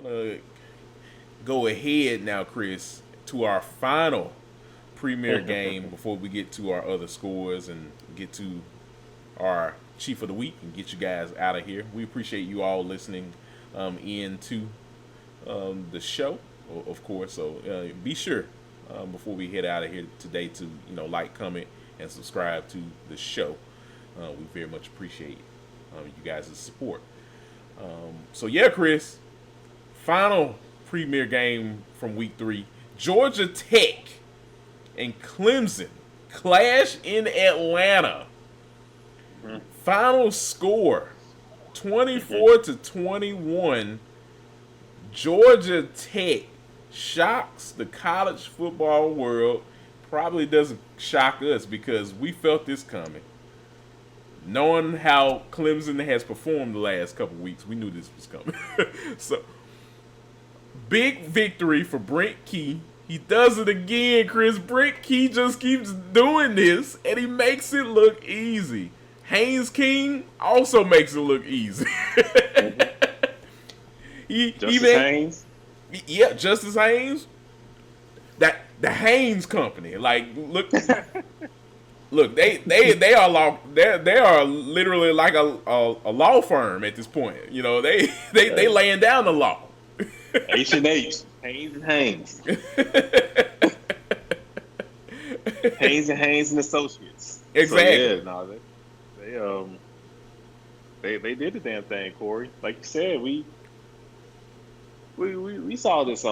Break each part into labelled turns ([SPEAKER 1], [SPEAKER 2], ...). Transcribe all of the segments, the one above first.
[SPEAKER 1] gonna go ahead now, Chris, to our final premier game before we get to our other scores and get to our chief of the week and get you guys out of here. We appreciate you all listening into the show, of course. So be sure before we head out of here today to like, comment, and subscribe to the show. We very much appreciate you guys' support. So yeah, Chris, final premier game from week 3. Georgia Tech and Clemson clash in Atlanta. Mm-hmm. Final score 24-21. Georgia Tech shocks the college football world. Probably doesn't shock us because we felt this coming. Knowing how Clemson has performed the last couple weeks, we knew this was coming. So, big victory for Brent Key. He does it again, Chris. Brent Key just keeps doing this, and he makes it look easy. Haynes King also makes it look easy.
[SPEAKER 2] Haynes?
[SPEAKER 1] Yeah, Justice Haynes. The Haynes Company. Like, look... Look, they are literally like a law firm at this point. They laying down the law.
[SPEAKER 2] H&H, Haynes and Haynes. Haynes and Haynes and Associates.
[SPEAKER 1] Exactly.
[SPEAKER 2] So, yeah, they did the damn thing, Kory. Like you said, we saw this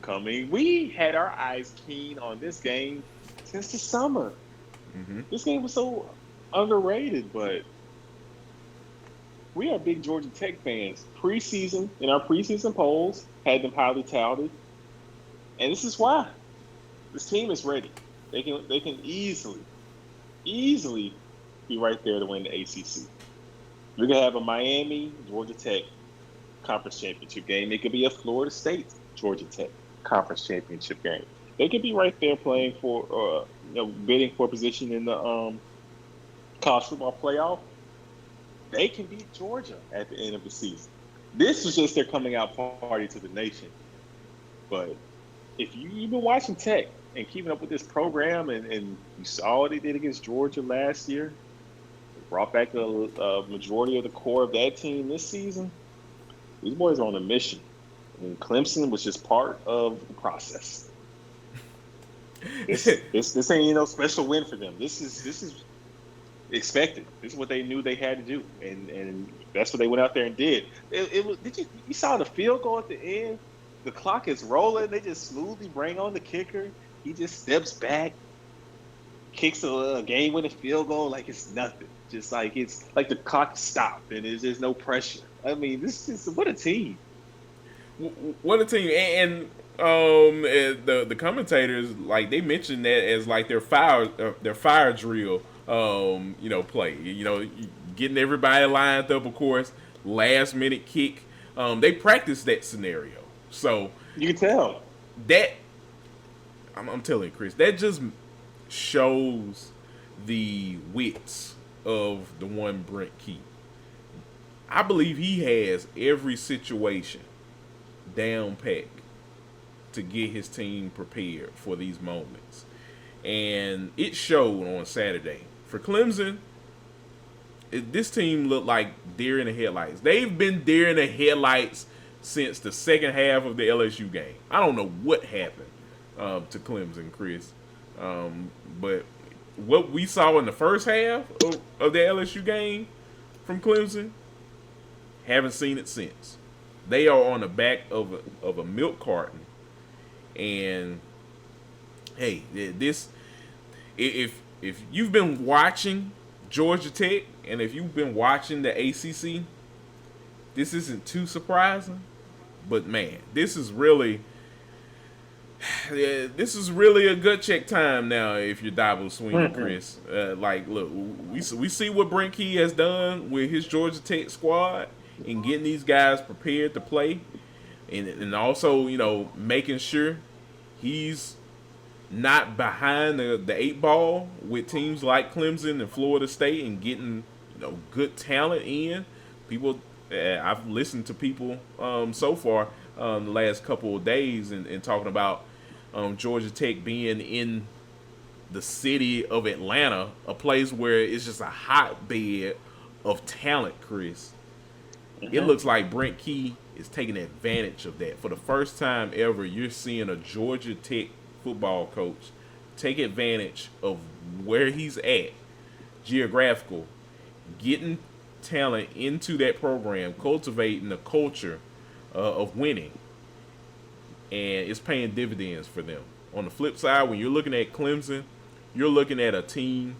[SPEAKER 2] coming. We had our eyes keen on this game since the summer. Mm-hmm. This game was so underrated, but we are big Georgia Tech fans. In our preseason polls, had them highly touted, and this is why. This team is ready. They can easily be right there to win the ACC. We're gonna have a Miami Georgia Tech conference championship game. It could be a Florida State Georgia Tech conference championship game. They could be right there playing for, bidding for a position in the college football playoff. They can beat Georgia at the end of the season. This was just their coming out party to the nation. But if you've been watching Tech and keeping up with this program, and you saw what they did against Georgia last year, they brought back a majority of the core of that team this season. These boys are on a mission, and Clemson was just part of the process. This ain't no special win for them. This is expected. This is what they knew they had to do, and that's what they went out there and did. It was. You saw the field goal at the end? The clock is rolling. They just smoothly bring on the kicker. He just steps back, kicks a game-winning field goal like it's nothing. Just like it's like the clock stopped and there's no pressure. I mean, this is what a team.
[SPEAKER 1] What a team, and the commentators, like, they mentioned that as like their fire drill play, getting everybody lined up, of course, last minute kick. They practiced that scenario, so
[SPEAKER 2] you can tell
[SPEAKER 1] that. I'm telling you, Chris, that just shows the wits of the one Brent Key. I believe he has every situation down pat to get his team prepared for these moments. And it showed on Saturday. For Clemson, this team looked like deer in the headlights. They've been deer in the headlights since the second half of the LSU game. I don't know what happened to Clemson, Chris. But what we saw in the first half of the LSU game from Clemson, haven't seen it since. They are on the back of a milk carton. And hey, this if you've been watching Georgia Tech and if you've been watching the ACC, this isn't too surprising. But man, this is really a gut check time now. If you're Dabo swinging, Chris, look, we see what Brent Key has done with his Georgia Tech squad and getting these guys prepared to play, and also making sure he's not behind the 8 ball with teams like Clemson and Florida State and getting good talent in. People I've listened to people so far the last couple of days and talking about Georgia Tech being in the city of Atlanta, a place where it's just a hotbed of talent, Chris. It looks like Brent Key is taking advantage of that. For the first time ever, you're seeing a Georgia Tech football coach take advantage of where he's at, geographical, getting talent into that program, cultivating a culture of winning, and it's paying dividends for them. On the flip side, when you're looking at Clemson, you're looking at a team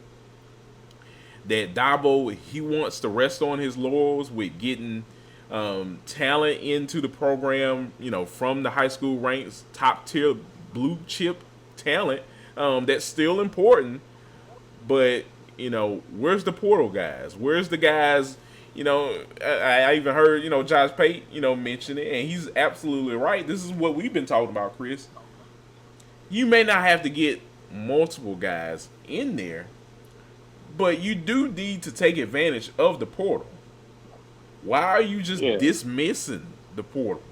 [SPEAKER 1] that Dabo, he wants to rest on his laurels with getting talent into the program, from the high school ranks, top tier blue chip talent. That's still important, but where's the portal guys? Where's the guys? I even heard Josh Pate mention it, and he's absolutely right. This is what we've been talking about, Chris. You may not have to get multiple guys in there, but you do need to take advantage of the portal. Why are you just dismissing the portal?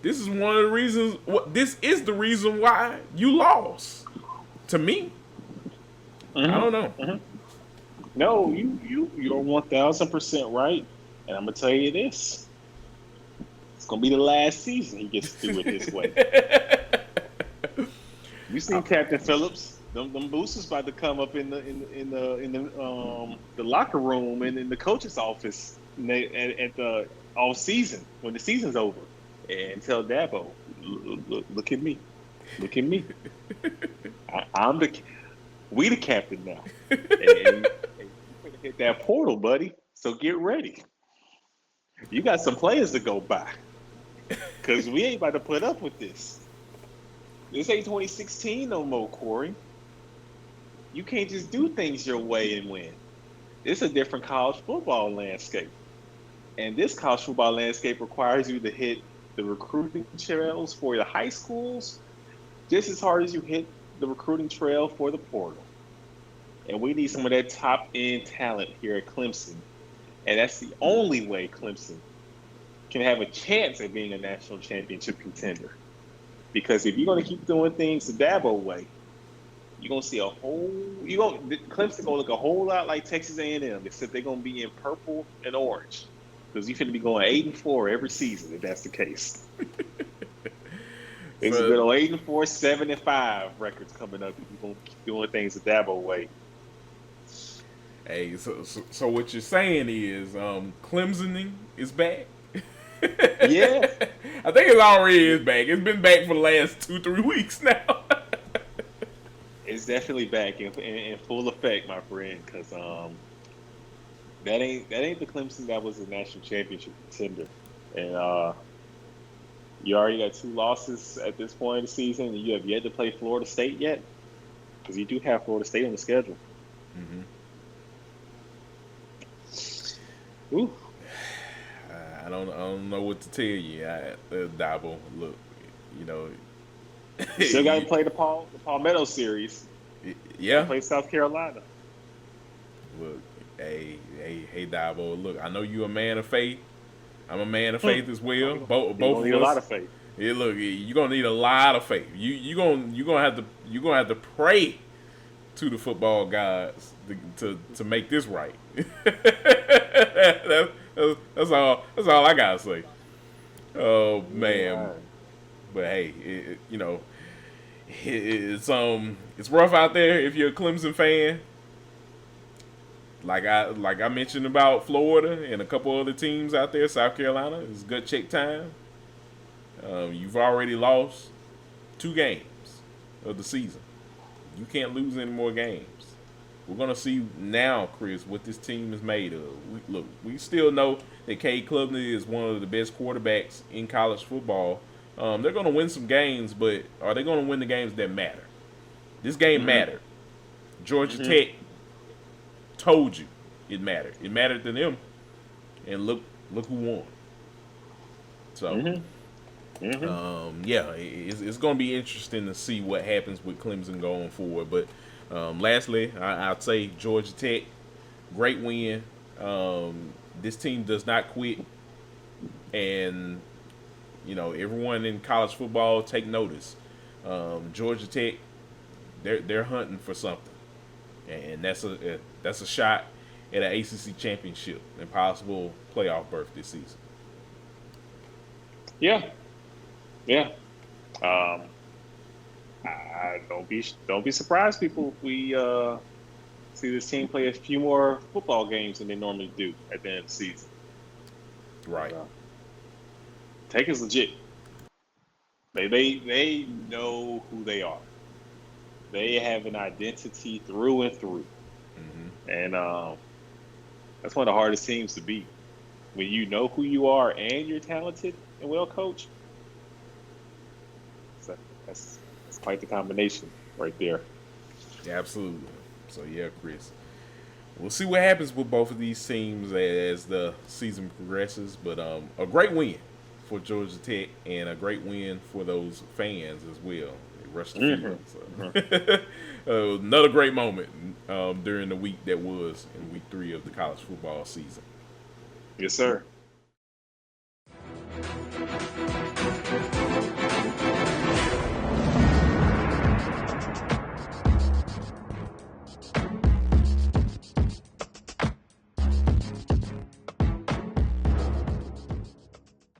[SPEAKER 1] This is one of the reasons. This is the reason why you lost. To me, I don't know.
[SPEAKER 2] No, you're 1,000% right, and I'm gonna tell you this: it's gonna be the last season he gets to do it this way. You seen Captain Phillips? Them boosters about to come up in the locker room and in the coach's office at the all season when the season's over, and tell Dabo, look at me, we the captain now, and you're gonna hit that portal, buddy. So get ready. You got some players to go by, because we ain't about to put up with this. This ain't 2016 no more, Kory. You can't just do things your way and win. It's a different college football landscape. And this college football landscape requires you to hit the recruiting trails for the high schools just as hard as you hit the recruiting trail for the portal. And we need some of that top-end talent here at Clemson. And that's the only way Clemson can have a chance at being a national championship contender. Because if you're going to keep doing things the Dabo way, you're going to see Clemson going to look a whole lot like Texas A&M, except they're going to be in purple and orange. Because you're going to be going 8-4 every season if that's the case. It's been on 8-4, 7-5 records coming up if you're going to keep doing things the Dabo way.
[SPEAKER 1] Hey, so what you're saying is Clemsoning is back?
[SPEAKER 2] Yeah.
[SPEAKER 1] I think it already is back. It's been back for the last 2-3 weeks now.
[SPEAKER 2] It's definitely back in full effect, my friend, because that ain't the Clemson that was a national championship contender. And you already got 2 losses at this point in the season, and you have yet to play Florida State yet, because you do have Florida State on the schedule. Ooh.
[SPEAKER 1] I don't know what to tell you, Dabo. Look,
[SPEAKER 2] still got to play the Palmetto series.
[SPEAKER 1] Yeah,
[SPEAKER 2] play South Carolina.
[SPEAKER 1] Look, hey, Dabo. Look, I know you're a man of faith. I'm a man of faith as well. Both of us
[SPEAKER 2] need a lot of faith.
[SPEAKER 1] Yeah, look, you're gonna need a lot of faith. You're gonna have to pray to the football gods to make this right. That's all I gotta say. Oh man, right. But hey, it's rough out there if you're a Clemson fan. Like I mentioned about Florida and a couple other teams out there, South Carolina, it's gut check time. You've already lost 2 games of the season. You can't lose any more games. We're going to see now, Chris, what this team is made of. We still know that Cade Klubnik is one of the best quarterbacks in college football. They're going to win some games, but are they going to win the games that matter? This game mattered. Georgia Tech told you it mattered. It mattered to them, and look who won. So, it's going to be interesting to see what happens with Clemson going forward. But lastly, I'd say Georgia Tech, great win. This team does not quit. And everyone in college football take notice. Georgia Tech, they're hunting for something, and that's a shot at an ACC championship and possible playoff berth this season.
[SPEAKER 2] Yeah, yeah. Um, I don't be surprised, people, if we see this team play a few more football games than they normally do at the end of the season.
[SPEAKER 1] Right.
[SPEAKER 2] Tech is legit. They know who they are. They have an identity through and through, and that's one of the hardest teams to beat. When you know who you are and you're talented and well coached, so that's quite the combination right there.
[SPEAKER 1] Yeah, absolutely. So yeah, Chris. We'll see what happens with both of these teams as the season progresses. But a great win for Georgia Tech and a great win for those fans as well. They rushed the field. So. Another great moment during the week that was in week 3 of the college football season.
[SPEAKER 2] Yes, sir.